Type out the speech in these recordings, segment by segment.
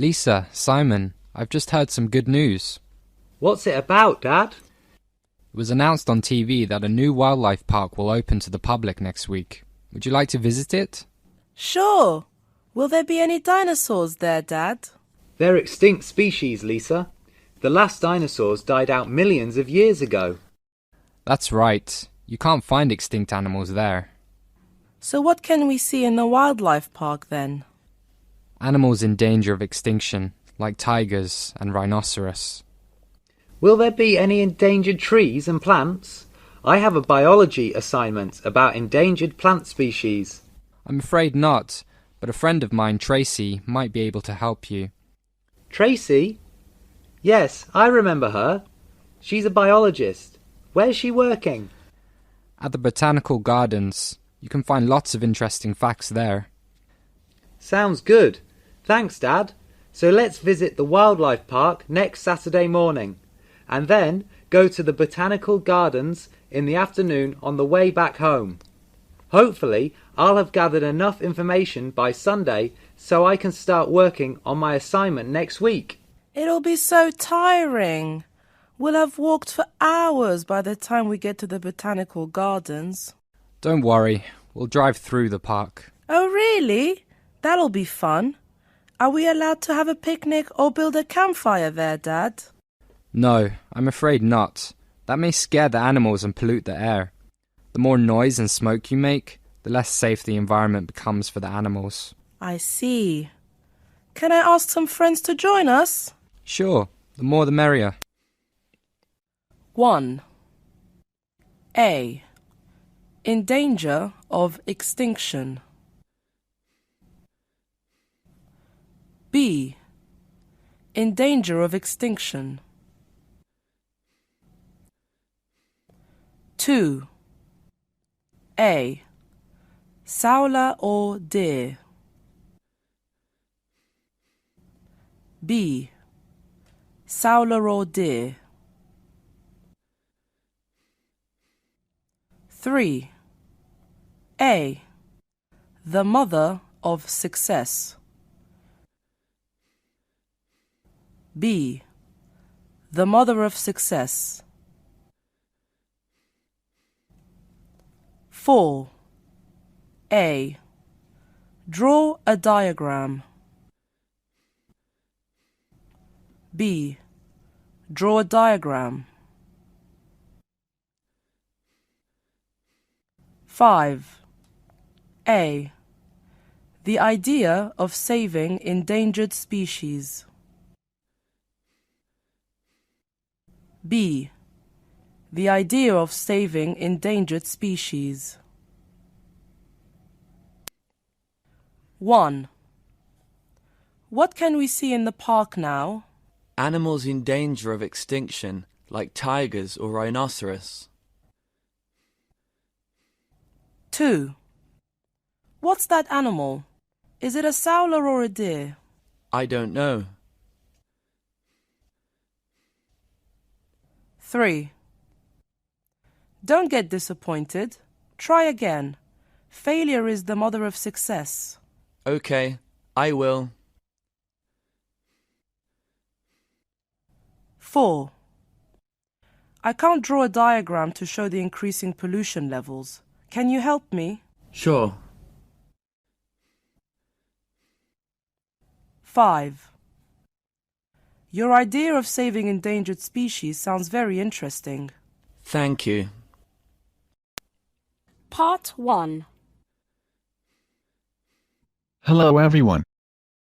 Lisa, Simon, I've just heard some good news. What's it about, Dad? It was announced on TV that a new wildlife park will open to the public next week. Would you like to visit it? Sure. Will there be any dinosaurs there, Dad? They're extinct species, Lisa. The last dinosaurs died out millions of years ago. That's right. You can't find extinct animals there. So what can we see in the wildlife park then? Animals in danger of extinction, like tigers and rhinoceros. Will there be any endangered trees and plants? I have a biology assignment about endangered plant species. I'm afraid not, but a friend of mine, Tracy, might be able to help you. Tracy? Yes, I remember her. She's a biologist. Where's she working? At the Botanical Gardens. You can find lots of interesting facts there. Sounds good. Thanks, Dad. So let's visit the wildlife park next Saturday morning, and then go to the Botanical Gardens in the afternoon on the way back home. Hopefully, I'll have gathered enough information by Sunday so I can start working on my assignment next week. It'll be so tiring. We'll have walked for hours by the time we get to the Botanical Gardens. Don't worry, we'll drive through the park. Oh, really? That'll be fun. Are we allowed to have a picnic or build a campfire there, Dad? No, I'm afraid not. That may scare the animals and pollute the air. The more noise and smoke you make, the less safe the environment becomes for the animals. I see. Can I ask some friends to join us? Sure, the more the merrier. 1. A. In danger of extinction. B. In danger of extinction. 2. A. Sowler or deer. B. Sowler or deer. 3. A. The mother of success. B. The mother of success. 4. A. Draw a diagram. B. Draw a diagram. 5. A. The idea of saving endangered species. B. The idea of saving endangered species. 1. What can we see in the park now? Animals in danger of extinction, like tigers or rhinoceros. 2. What's that animal? Is it a sowler or a deer? I don't know. 3. Don't get disappointed. Try again. Failure is the mother of success. Okay, I will. 4. I can't draw a diagram to show the increasing pollution levels. Can you help me? Sure. 5. Your idea of saving endangered species sounds very interesting. Thank you. Part 1. Hello everyone.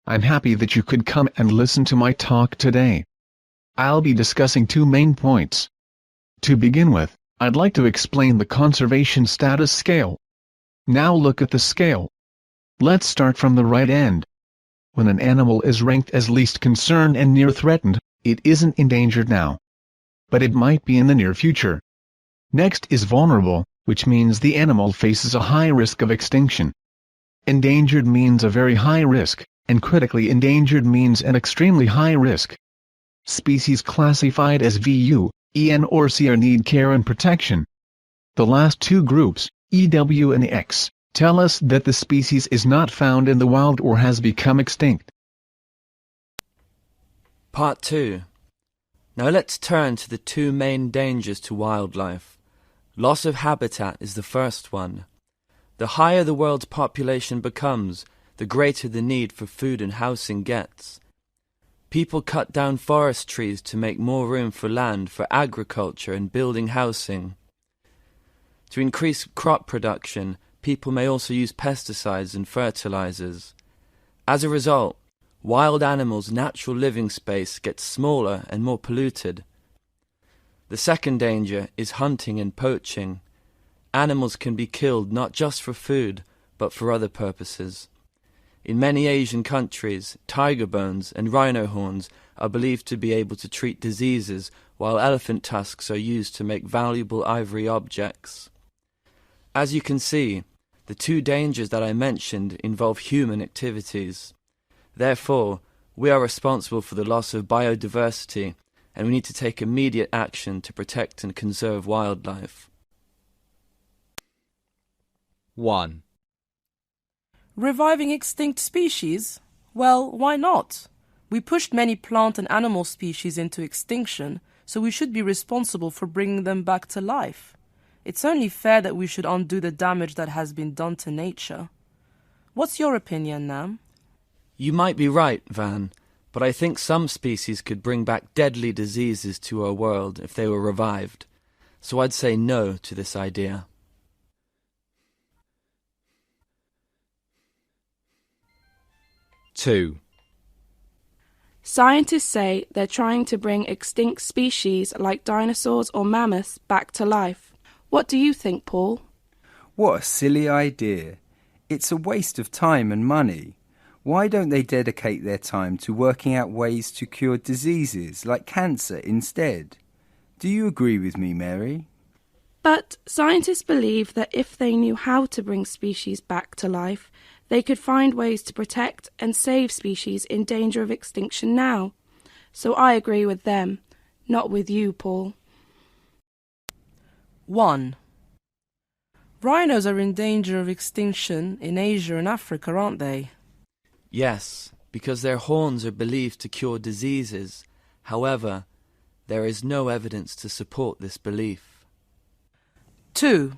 I'm happy that you could come and listen to my talk today. I'll be discussing 2 main points. To begin with, I'd like to explain the conservation status scale. Now look at the scale. Let's start from the right end. When an animal is ranked as least concern and near threatened, it isn't endangered now. But it might be in the near future. Next is vulnerable, which means the animal faces a high risk of extinction. Endangered means a very high risk, and critically endangered means an extremely high risk. Species classified as VU, EN or C need care and protection. The last 2 groups, EW and X, tell us that the species is not found in the wild or has become extinct. Part 2. Now let's turn to the two main dangers to wildlife. Loss of habitat is the first one. The higher the world's population becomes, the greater the need for food and housing gets. People cut down forest trees to make more room for land for agriculture and building housing. To increase crop production, people may also use pesticides and fertilizers. As a result, wild animals' natural living space gets smaller and more polluted. The second danger is hunting and poaching. Animals can be killed not just for food, but for other purposes. In many Asian countries, tiger bones and rhino horns are believed to be able to treat diseases, while elephant tusks are used to make valuable ivory objects. As you can see, the two dangers that I mentioned involve human activities. Therefore, we are responsible for the loss of biodiversity, and we need to take immediate action to protect and conserve wildlife. 1. Reviving extinct species? Well, why not? We pushed many plant and animal species into extinction, so we should be responsible for bringing them back to life. It's only fair that we should undo the damage that has been done to nature. What's your opinion, Nam? You might be right, Van, but I think some species could bring back deadly diseases to our world if they were revived. So I'd say no to this idea. 2. Scientists say they're trying to bring extinct species like dinosaurs or mammoths back to life. What do you think, Paul? What a silly idea. It's a waste of time and money. Why don't they dedicate their time to working out ways to cure diseases like cancer instead? Do you agree with me, Mary? But scientists believe that if they knew how to bring species back to life, they could find ways to protect and save species in danger of extinction now. So I agree with them, not with you, Paul. 1. Rhinos are in danger of extinction in Asia and Africa, aren't they? Yes, because their horns are believed to cure diseases. However, there is no evidence to support this belief. 2.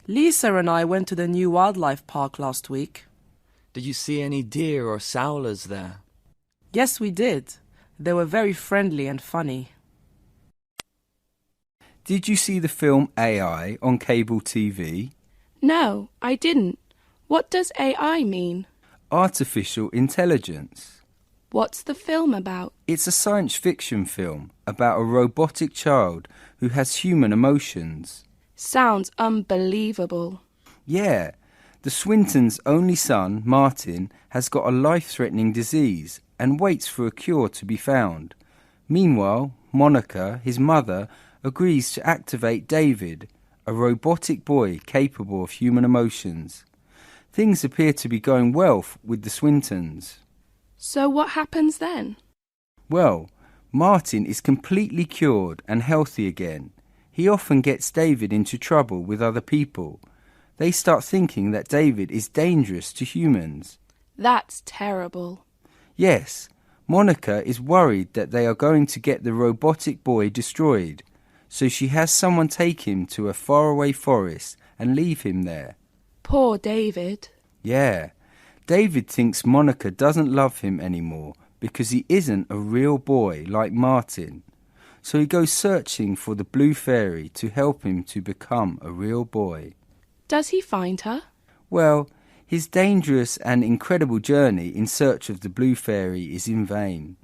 Lisa and I went to the new wildlife park last week. Did you see any deer or sowlers there? Yes, we did. They were very friendly and funny. Did you see the film AI on cable TV? No, I didn't. What does AI mean? Artificial intelligence. What's the film about? It's a science fiction film about a robotic child who has human emotions. Sounds unbelievable. Yeah, the Swintons' only son, Martin, has got a life-threatening disease and waits for a cure to be found. Meanwhile, Monica, his mother, agrees to activate David, a robotic boy capable of human emotions. Things appear to be going well with the Swintons. So what happens then? Well, Martin is completely cured and healthy again. He often gets David into trouble with other people. They start thinking that David is dangerous to humans. That's terrible. Yes, Monica is worried that they are going to get the robotic boy destroyed, so she has someone take him to a faraway forest and leave him there. Poor David. Yeah, David thinks Monica doesn't love him anymore because he isn't a real boy like Martin. So he goes searching for the blue fairy to help him to become a real boy. Does he find her? Well, his dangerous and incredible journey in search of the blue fairy is in vain.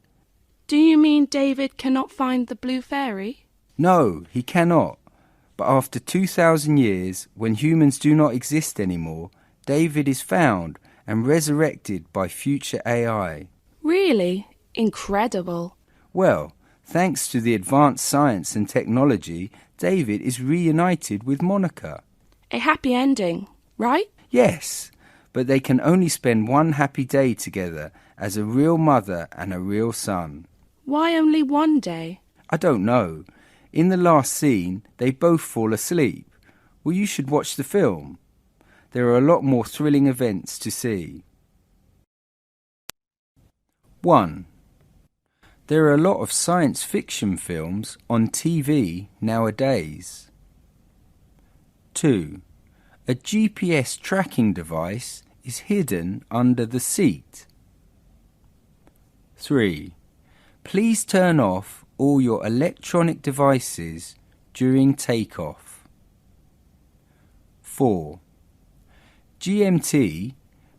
Do you mean David cannot find the blue fairy? No, he cannot. But after 2,000 years, when humans do not exist anymore, David is found and resurrected by future AI. Really? Incredible. Well, thanks to the advanced science and technology, David is reunited with Monica. A happy ending, right? Yes, but they can only spend one happy day together as a real mother and a real son. Why only one day? I don't know. In the last scene, they both fall asleep. Well, you should watch the film. There are a lot more thrilling events to see. 1. There are a lot of science fiction films on TV nowadays. 2. A GPS tracking device is hidden under the seat. 3. Please turn off all your electronic devices during takeoff. 4. GMT,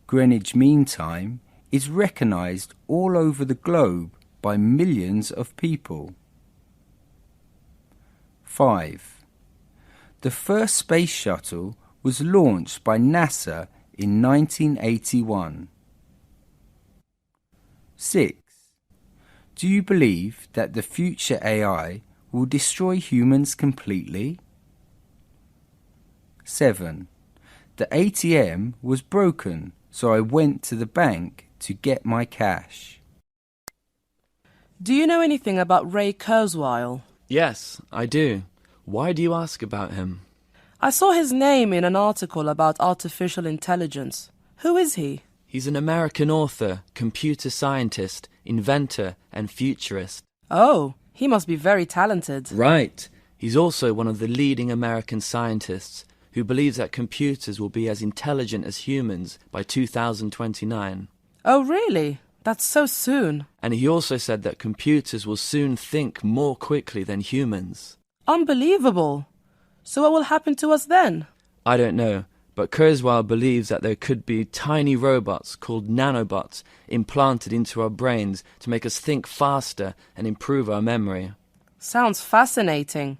Greenwich Mean Time, is recognized all over the globe by millions of people. 5. The first space shuttle was launched by NASA in 1981. 6. Do you believe that the future AI will destroy humans completely? 7. The ATM was broken, so I went to the bank to get my cash. Do you know anything about Ray Kurzweil? Yes, I do. Why do you ask about him? I saw his name in an article about artificial intelligence. Who is he? He's an American author, computer scientist, inventor, and futurist. Oh, he must be very talented. Right. He's also one of the leading American scientists who believes that computers will be as intelligent as humans by 2029. Oh, really? That's so soon. And he also said that computers will soon think more quickly than humans. Unbelievable. So what will happen to us then? I don't know, but Kurzweil believes that there could be tiny robots called nanobots implanted into our brains to make us think faster and improve our memory. Sounds fascinating.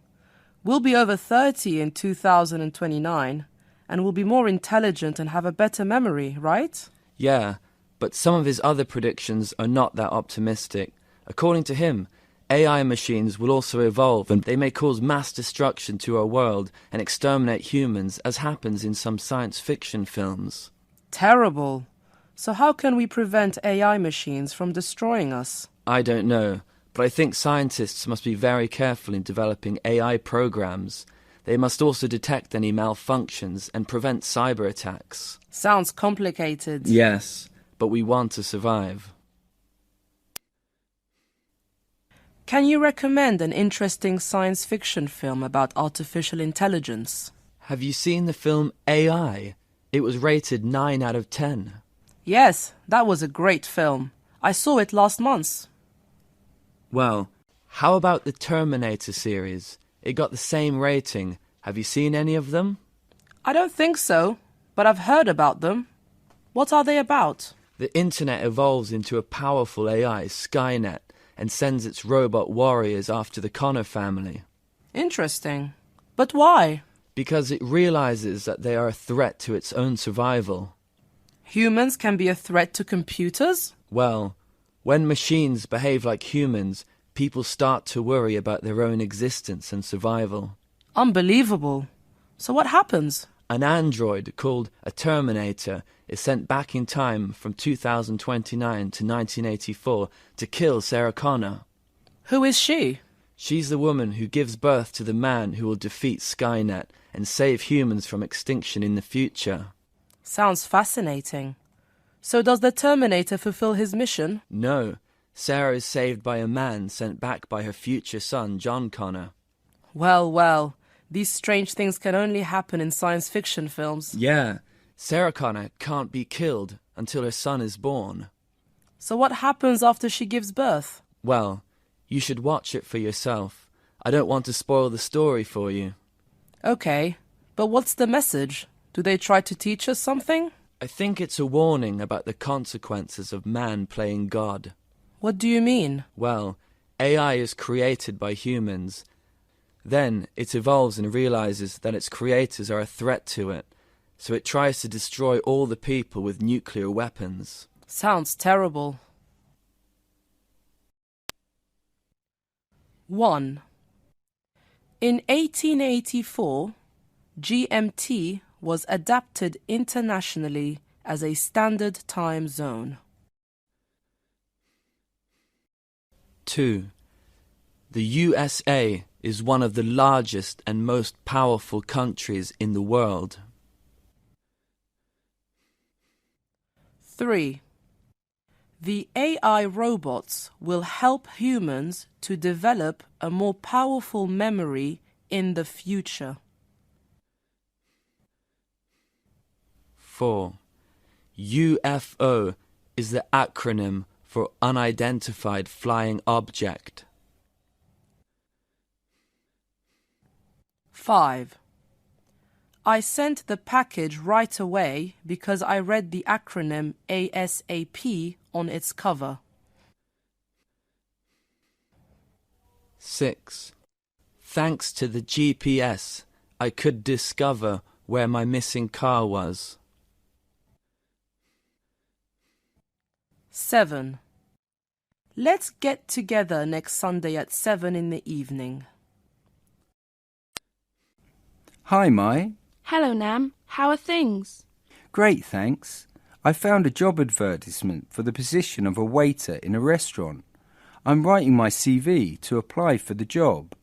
We'll be over 30 in 2029, and we'll be more intelligent and have a better memory, right? Yeah, but some of his other predictions are not that optimistic. According to him, AI machines will also evolve and they may cause mass destruction to our world and exterminate humans, as happens in some science fiction films. Terrible. So how can we prevent AI machines from destroying us? I don't know, but I think scientists must be very careful in developing AI programs. They must also detect any malfunctions and prevent cyber attacks. Sounds complicated. Yes, but we want to survive. Can you recommend an interesting science fiction film about artificial intelligence? Have you seen the film AI? It was rated 9 out of 10. Yes, that was a great film. I saw it last month. Well, how about the Terminator series? It got the same rating. Have you seen any of them? I don't think so, but I've heard about them. What are they about? The internet evolves into a powerful AI, Skynet, and sends its robot warriors after the Connor family. Interesting. But why? Because it realizes that they are a threat to its own survival. Humans can be a threat to computers? Well, when machines behave like humans, people start to worry about their own existence and survival. Unbelievable. So what happens? An android called a Terminator is sent back in time from 2029 to 1984 to kill Sarah Connor. Who is she? She's the woman who gives birth to the man who will defeat Skynet and save humans from extinction in the future. Sounds fascinating. So does the Terminator fulfill his mission? No. Sarah is saved by a man sent back by her future son, John Connor. Well, well. These strange things can only happen in science fiction films. Yeah. Sarah Connor can't be killed until her son is born. So what happens after she gives birth? Well, you should watch it for yourself. I don't want to spoil the story for you. Okay, but what's the message? Do they try to teach us something? I think it's a warning about the consequences of man playing God. What do you mean? Well, AI is created by humans. Then it evolves and realizes that its creators are a threat to it, so it tries to destroy all the people with nuclear weapons. Sounds terrible. 1. In 1884, GMT was adapted internationally as a standard time zone. 2. The USA is one of the largest and most powerful countries in the world. 3. The AI robots will help humans to develop a more powerful memory in the future. 4. UFO is the acronym for Unidentified Flying Object. 5. I sent the package right away because I read the acronym ASAP on its cover. 6. Thanks to the GPS, I could discover where my missing car was. 7. Let's get together next Sunday at 7 in the evening. Hi, Mai. Hello, Nam. How are things? Great, thanks. I found a job advertisement for the position of a waiter in a restaurant. I'm writing my CV to apply for the job.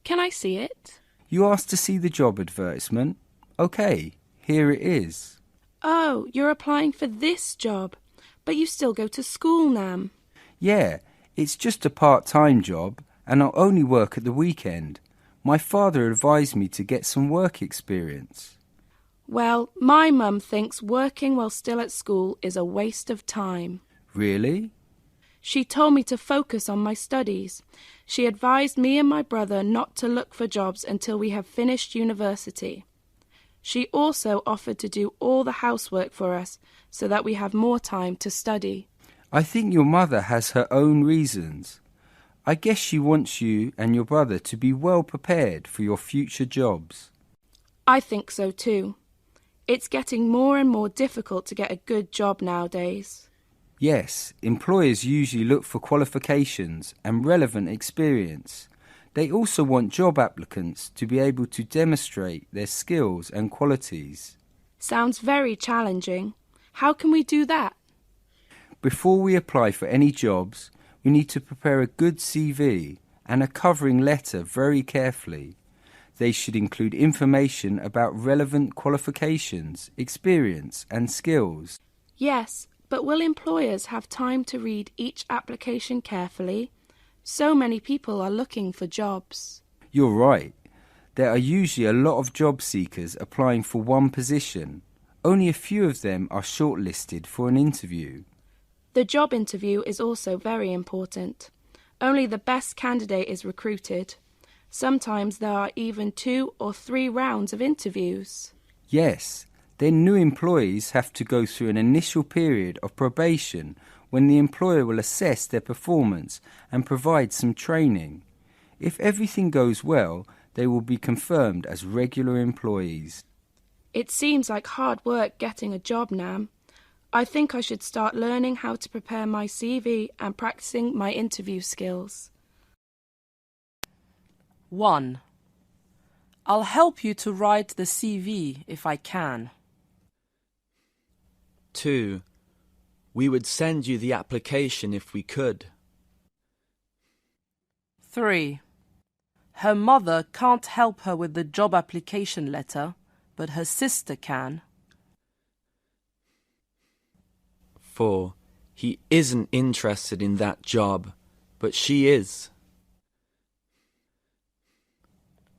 Can I see it? You asked to see the job advertisement? Okay, here it is. Oh, you're applying for this job, but you still go to school, Nam. Yeah, it's just a part-time job and I'll only work at the weekend. My father advised me to get some work experience. Well, my mum thinks working while still at school is a waste of time. Really? She told me to focus on my studies. She advised me and my brother not to look for jobs until we have finished university. She also offered to do all the housework for us so that we have more time to study. I think your mother has her own reasons. I guess she wants you and your brother to be well prepared for your future jobs. I think so too. It's getting more and more difficult to get a good job nowadays. Yes, employers usually look for qualifications and relevant experience. They also want job applicants to be able to demonstrate their skills and qualities. Sounds very challenging. How can we do that? Before we apply for any jobs, we need to prepare a good CV and a covering letter very carefully. They should include information about relevant qualifications, experience and skills. Yes, but will employers have time to read each application carefully? So many people are looking for jobs. You're right. There are usually a lot of job seekers applying for one position. Only a few of them are shortlisted for an interview. The job interview is also very important. Only the best candidate is recruited. Sometimes there are even 2 or 3 rounds of interviews. Yes, then new employees have to go through an initial period of probation when the employer will assess their performance and provide some training. If everything goes well, they will be confirmed as regular employees. It seems like hard work getting a job, Nam. I think I should start learning how to prepare my CV and practicing my interview skills. 1. I'll help you to write the CV if I can. 2. We would send you the application if we could. 3. Her mother can't help her with the job application letter, but her sister can. 4. He isn't interested in that job, but she is.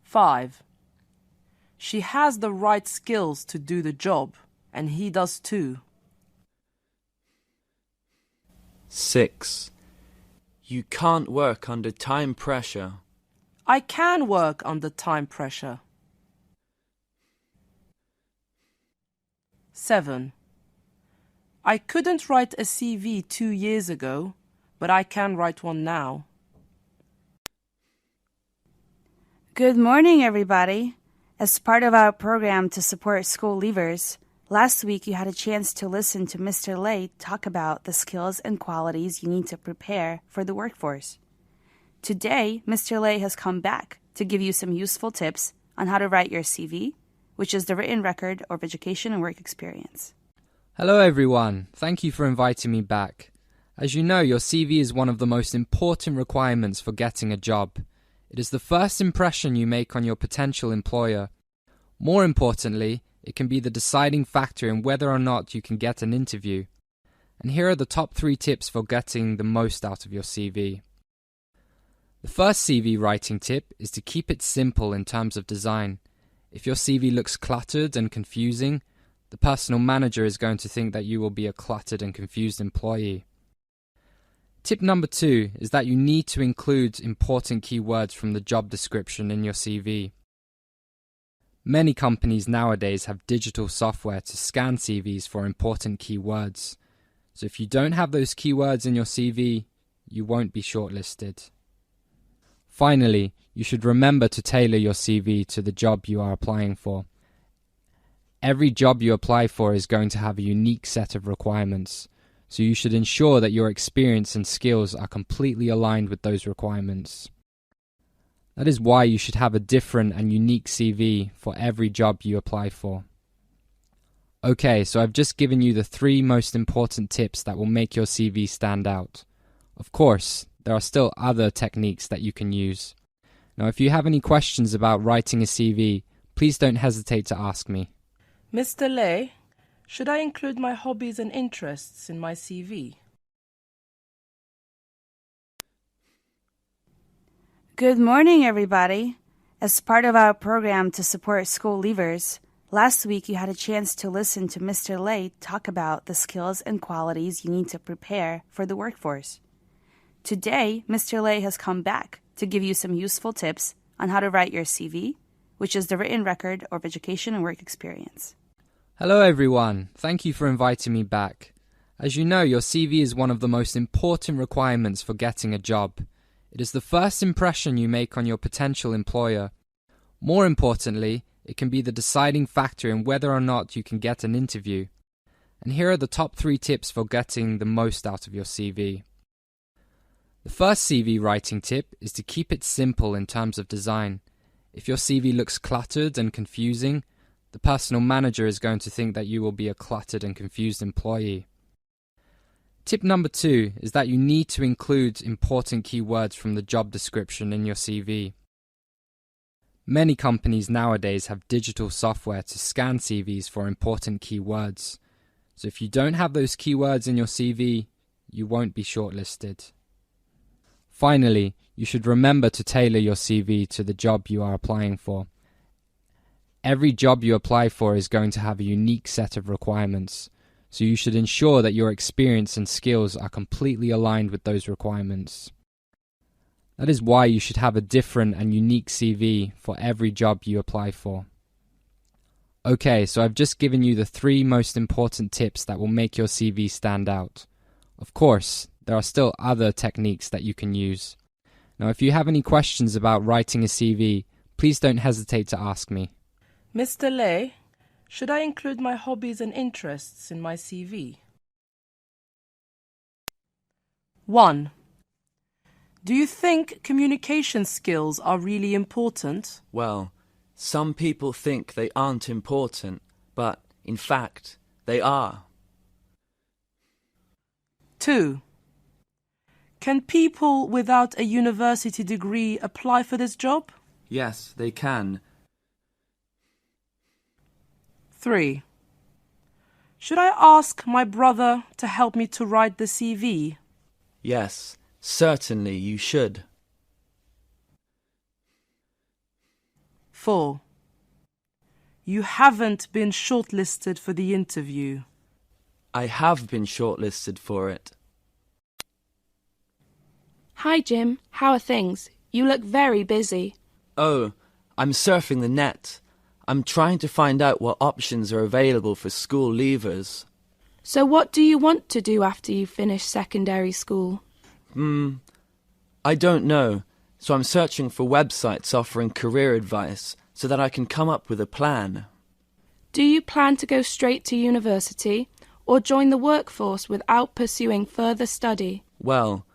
5. She has the right skills to do the job, and he does too. 6. You can't work under time pressure. I can work under time pressure. 7. I couldn't write a CV 2 years ago, but I can write one now. Good morning, everybody. As part of our program to support school leavers, last week you had a chance to listen to Mr. Lay talk about the skills and qualities you need to prepare for the workforce. Today, Mr. Lay has come back to give you some useful tips on how to write your CV, which is the written record of education and work experience. Hello everyone, thank you for inviting me back. As you know, your CV is one of the most important requirements for getting a job. It is the first impression you make on your potential employer. More importantly, it can be the deciding factor in whether or not you can get an interview. and here are the top 3 tips for getting the most out of your CV. The first CV writing tip is to keep it simple in terms of design. If your CV looks cluttered and confusing, the personal manager is going to think that you will be a cluttered and confused employee. Tip number 2 is that you need to include important keywords from the job description in your CV. Many companies nowadays have digital software to scan CVs for important keywords. So if you don't have those keywords in your CV, you won't be shortlisted. Finally, you should remember to tailor your CV to the job you are applying for. Every job you apply for is going to have a unique set of requirements, so you should ensure that your experience and skills are completely aligned with those requirements. That is why you should have a different and unique CV for every job you apply for. Okay, so I've just given you the 3 most important tips that will make your CV stand out. Of course, there are still other techniques that you can use. Now, if you have any questions about writing a CV, please don't hesitate to ask me. Mr. Lay, should I include my hobbies and interests in my CV? Good morning, everybody. As part of our program to support school leavers, last week you had a chance to listen to Mr. Lay talk about the skills and qualities you need to prepare for the workforce. Today, Mr. Lay has come back to give you some useful tips on how to write your CV, which is the written record of education and work experience. Hello everyone, thank you for inviting me back. As you know, your CV is one of the most important requirements for getting a job. It is the first impression you make on your potential employer. More importantly, it can be the deciding factor in whether or not you can get an interview. And here are the top 3 tips for getting the most out of your CV. The first CV writing tip is to keep it simple in terms of design. If your CV looks cluttered and confusing, the personal manager is going to think that you will be a cluttered and confused employee. Tip number 2 is that you need to include important keywords from the job description in your CV. Many companies nowadays have digital software to scan CVs for important keywords. So if you don't have those keywords in your CV, you won't be shortlisted. Finally, you should remember to tailor your CV to the job you are applying for. Every job you apply for is going to have a unique set of requirements, so you should ensure that your experience and skills are completely aligned with those requirements. That is why you should have a different and unique CV for every job you apply for. Okay, so I've just given you the 3 most important tips that will make your CV stand out. Of course, there are still other techniques that you can use. Now, if you have any questions about writing a CV, please don't hesitate to ask me. Mr. Lay, should I include my hobbies and interests in my CV? 1. Do you think communication skills are really important? Well, some people think they aren't important, but in fact, they are. 2. Can people without a university degree apply for this job? Yes, they can. 3. Should I ask my brother to help me to write the CV? Yes, certainly you should. 4. You haven't been shortlisted for the interview. I have been shortlisted for it. Hi, Jim. How are things? You look very busy. Oh, I'm surfing the net. I'm trying to find out what options are available for school leavers. So what do you want to do after you finish secondary school? I don't know, so I'm searching for websites offering career advice so that I can come up with a plan. Do you plan to go straight to university or join the workforce without pursuing further study? Well,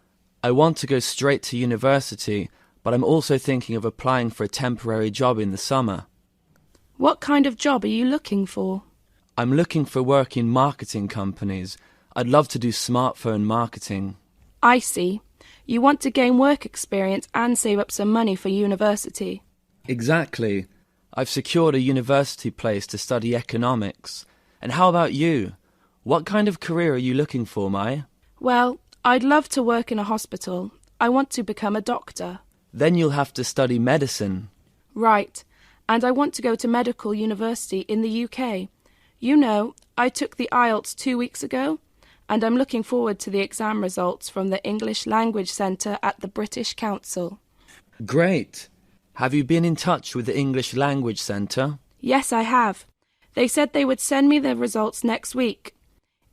I want to go straight to university, but I'm also thinking of applying for a temporary job in the summer. What kind of job are you looking for? I'm looking for work in marketing companies. I'd love to do smartphone marketing. I see. You want to gain work experience and save up some money for university. Exactly. I've secured a university place to study economics. And how about you? What kind of career are you looking for, Mai? Well, I'd love to work in a hospital. I want to become a doctor. Then you'll have to study medicine. Right. And I want to go to medical university in the UK. You know, I took the IELTS 2 weeks ago, and I'm looking forward to the exam results from the English Language Centre at the British Council. Great. Have you been in touch with the English Language Centre? Yes, I have. They said they would send me the results next week.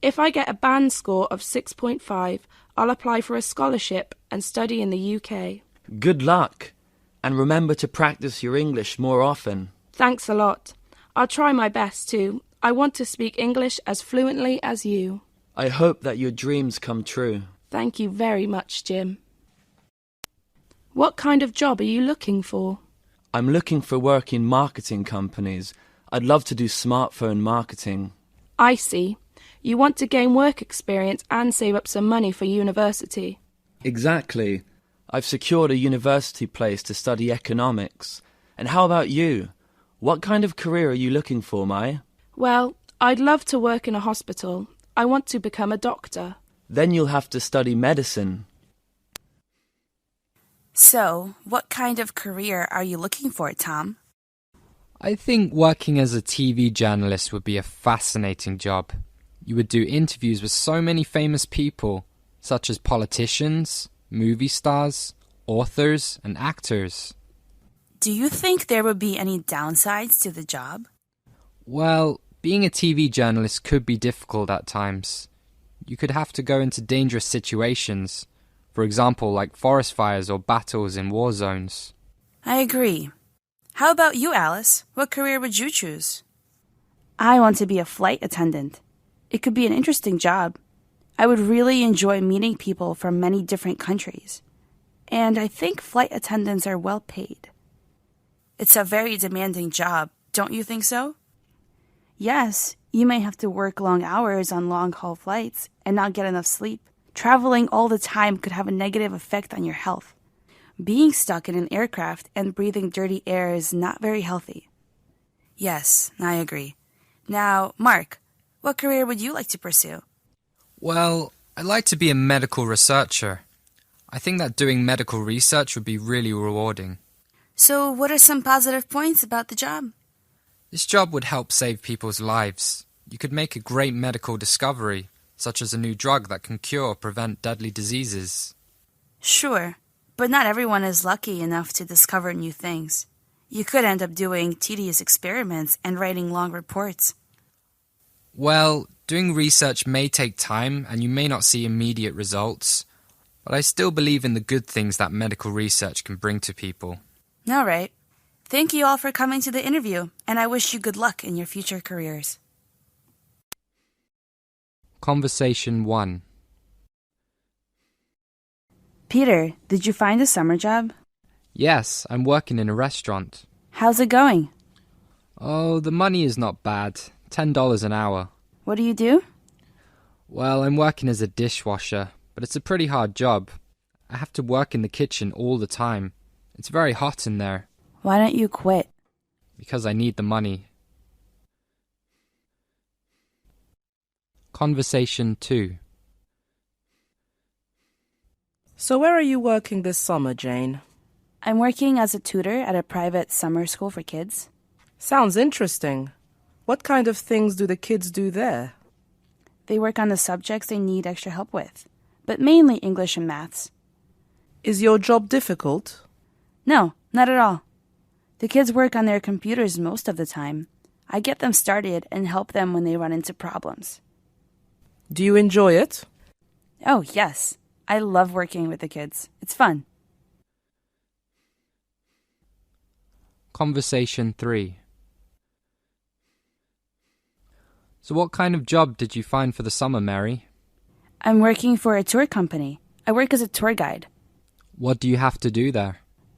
If I get a band score of 6.5, I'll apply for a scholarship and study in the UK. Good luck. And remember to practice your English more often. Thanks a lot. I'll try my best too. I want to speak English as fluently as you. I hope that your dreams come true. Thank you very much, Jim. What kind of job are you looking for? I'm looking for work in marketing companies. I'd love to do smartphone marketing. I see. You want to gain work experience and save up some money for university. Exactly. I've secured a university place to study economics. And how about you? What kind of career are you looking for, Mai? Well, I'd love to work in a hospital. I want to become a doctor. Then you'll have to study medicine. So, what kind of career are you looking for, Tom? I think working as a TV journalist would be a fascinating job. You would do interviews with so many famous people, such as politicians, movie stars, authors, and actors. Do you think there would be any downsides to the job? Well, being a TV journalist could be difficult at times. You could have to go into dangerous situations, for example, like forest fires or battles in war zones. I agree. How about you, Alice? What career would you choose? I want to be a flight attendant. It could be an interesting job. I would really enjoy meeting people from many different countries. And I think flight attendants are well paid. It's a very demanding job, don't you think so? Yes, you may have to work long hours on long-haul flights and not get enough sleep. Traveling all the time could have a negative effect on your health. Being stuck in an aircraft and breathing dirty air is not very healthy. Yes, I agree. Now, Mark, what career would you like to pursue? Well, I'd like to be a medical researcher. I think that doing medical research would be really rewarding. So, what are some positive points about the job? This job would help save people's lives. You could make a great medical discovery, such as a new drug that can cure or prevent deadly diseases. Sure, but not everyone is lucky enough to discover new things. You could end up doing tedious experiments and writing long reports. Well, doing research may take time and you may not see immediate results, but I still believe in the good things that medical research can bring to people. All right. Thank you all for coming to the interview, and I wish you good luck in your future careers. Conversation 1. Peter, did you find a summer job? Yes, I'm working in a restaurant. How's it going? Oh, the money is not bad. $10 an hour. What do you do? Well, I'm working as a dishwasher, but it's a pretty hard job. I have to work in the kitchen all the time. It's very hot in there. Why don't you quit? Because I need the money. Conversation 2. So where are you working this summer, Jane? I'm working as a tutor at a private summer school for kids. Sounds interesting. What kind of things do the kids do there? They work on the subjects they need extra help with, but mainly English and maths. Is your job difficult? No, not at all. The kids work on their computers most of the time. I get them started and help them when they run into problems. Do you enjoy it? Oh, yes. I love working with the kids. It's fun. Conversation 3. So what kind of job did you find for the summer, Mary? I'm working for a tour company. I work as a tour guide. What do you have to do there?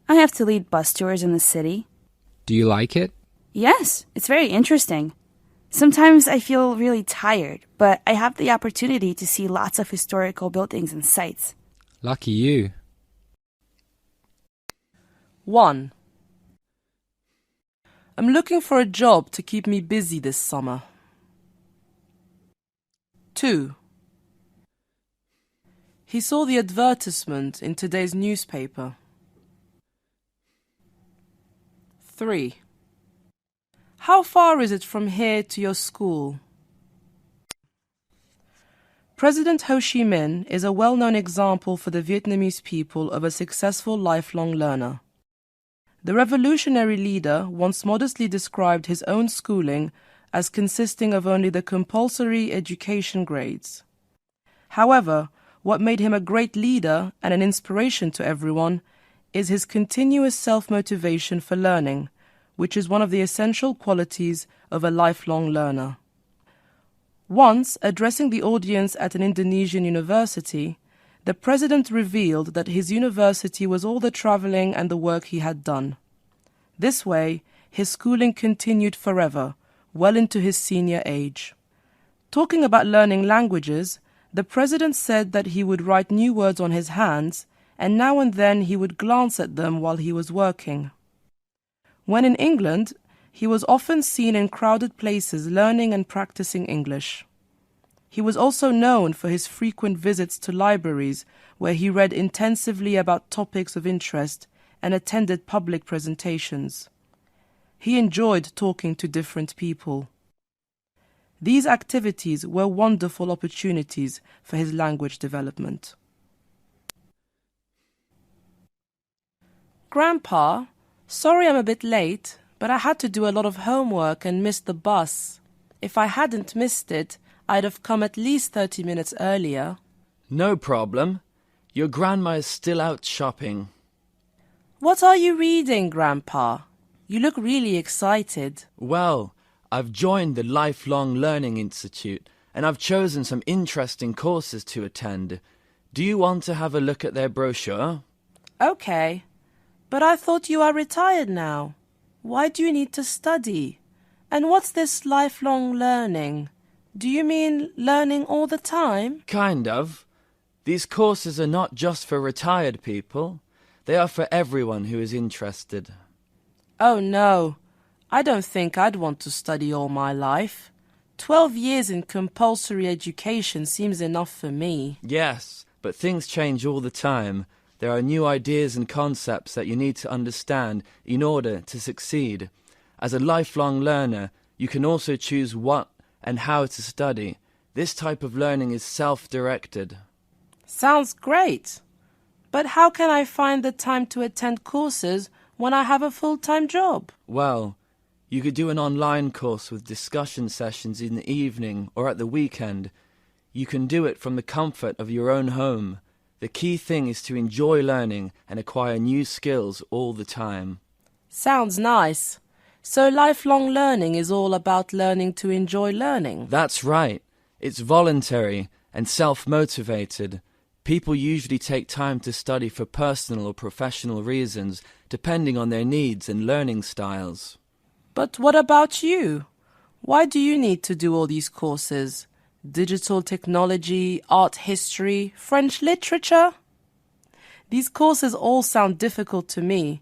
I have to lead bus tours in the city. Do you like it? Yes, it's very interesting. Sometimes I feel really tired, but I have the opportunity to see lots of historical buildings and sites. Lucky you. 1. I'm looking for a job to keep me busy this summer. 2. He saw the advertisement in today's newspaper. 3. How far is it from here to your school? President Ho Chi Minh is a well-known example for the Vietnamese people of a successful lifelong learner. The revolutionary leader once modestly described his own schooling as consisting of only the compulsory education grades. However, what made him a great leader and an inspiration to everyone is his continuous self-motivation for learning, which is one of the essential qualities of a lifelong learner. Once, addressing the audience at an Indonesian university, the president revealed that his university was all the travelling and the work he had done. This way, his schooling continued forever, well into his senior age. Talking about learning languages, the president said that he would write new words on his hands, and now and then he would glance at them while he was working. When in England, he was often seen in crowded places learning and practicing English. He was also known for his frequent visits to libraries where he read intensively about topics of interest and attended public presentations. He enjoyed talking to different people. These activities were wonderful opportunities for his language development. Grandpa, sorry I'm a bit late, but I had to do a lot of homework and missed the bus. If I hadn't missed it, I'd have come at least 30 minutes earlier. No problem. Your grandma is still out shopping. What are you reading, Grandpa? You look really excited. Well, I've joined the Lifelong Learning Institute and I've chosen some interesting courses to attend. Do you want to have a look at their brochure? Okay, but I thought you are retired now. Why do you need to study? And what's this lifelong learning? Do you mean learning all the time? Kind of. These courses are not just for retired people. They are for everyone who is interested. Oh no, I don't think I'd want to study all my life. 12 years in compulsory education seems enough for me. Yes, but things change all the time. There are new ideas and concepts that you need to understand in order to succeed. As a lifelong learner, you can also choose what and how to study. This type of learning is self-directed. Sounds great. But how can I find the time to attend courses when I have a full-time job? Well, you could do an online course with discussion sessions in the evening or at the weekend. You can do it from the comfort of your own home. The key thing is to enjoy learning and acquire new skills all the time. Sounds nice. So lifelong learning is all about learning to enjoy learning? That's right. It's voluntary and self-motivated. People usually take time to study for personal or professional reasons, depending on their needs and learning styles. But what about you? Why do you need to do all these courses? Digital technology, art history, French literature? These courses all sound difficult to me.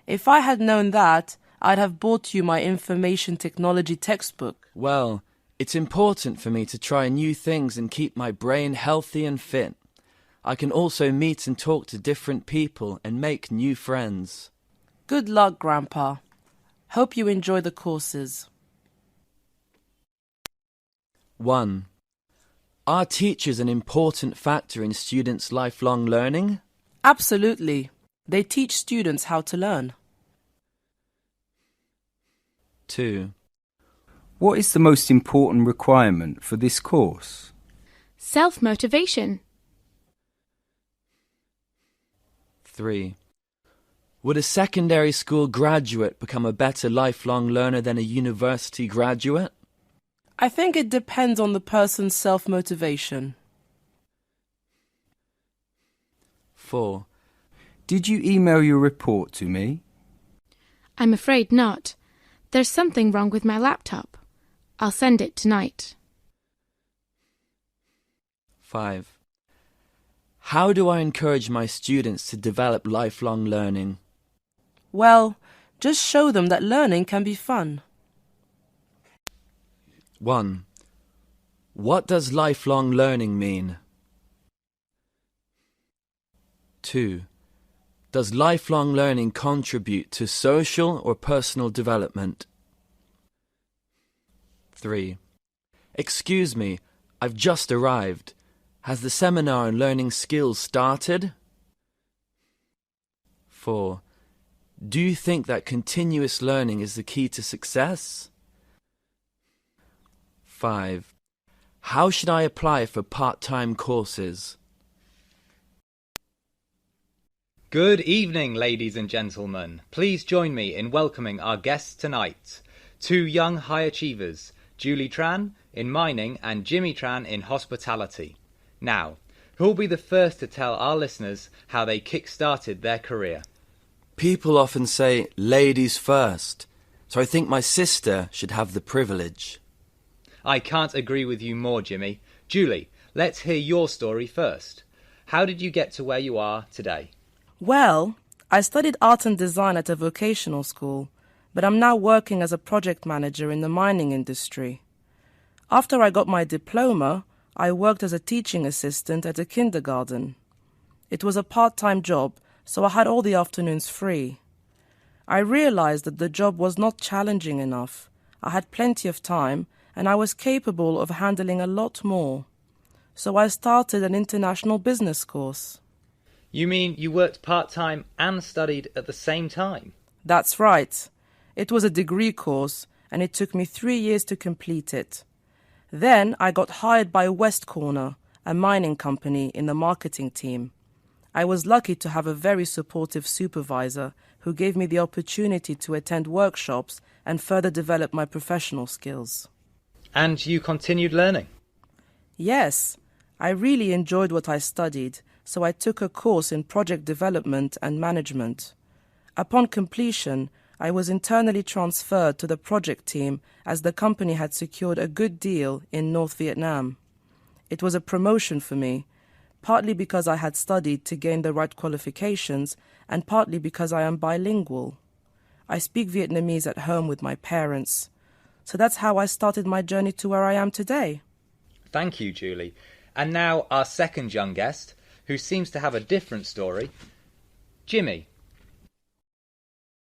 If I had known that, I'd have bought you my information technology textbook. Well, it's important for me to try new things and keep my brain healthy and fit. I can also meet and talk to different people and make new friends. Good luck, Grandpa. Hope you enjoy the courses. 1. Are teachers an important factor in students' lifelong learning? Absolutely. They teach students how to learn. 2. What is the most important requirement for this course? Self-motivation. 3. Would a secondary school graduate become a better lifelong learner than a university graduate? I think it depends on the person's self-motivation. 4. Did you email your report to me? I'm afraid not. There's something wrong with my laptop. I'll send it tonight. 5. How do I encourage my students to develop lifelong learning? Well, just show them that learning can be fun. 1. What does lifelong learning mean? 2. Does lifelong learning contribute to social or personal development? 3. Excuse me, I've just arrived. Has the seminar on learning skills started? 4. Do you think that continuous learning is the key to success? 5. How should I apply for part-time courses? Good evening, ladies and gentlemen. Please join me in welcoming our guests tonight. Two young high achievers, Julie Tran in mining and Jimmy Tran in hospitality. Now, who'll be the first to tell our listeners how they kick-started their career? People often say ladies first, so I think my sister should have the privilege. I can't agree with you more, Jimmy. Julie, let's hear your story first. How did you get to where you are today? Well, I studied art and design at a vocational school, but I'm now working as a project manager in the mining industry. After I got my diploma, I worked as a teaching assistant at a kindergarten. It was a part-time job, so I had all the afternoons free. I realized that the job was not challenging enough. I had plenty of time, and I was capable of handling a lot more. So I started an international business course. You mean you worked part-time and studied at the same time? That's right. It was a degree course, and it took me 3 years to complete it. Then I got hired by West Corner, a mining company, in the marketing team. I was lucky to have a very supportive supervisor who gave me the opportunity to attend workshops and further develop my professional skills. And you continued learning? Yes, I really enjoyed what I studied, so I took a course in project development and management. Upon completion, I was internally transferred to the project team as the company had secured a good deal in North Vietnam. It was a promotion for me, partly because I had studied to gain the right qualifications and partly because I am bilingual. I speak Vietnamese at home with my parents. So that's how I started my journey to where I am today. Thank you, Julie. And now our second young guest, who seems to have a different story. Jimmy,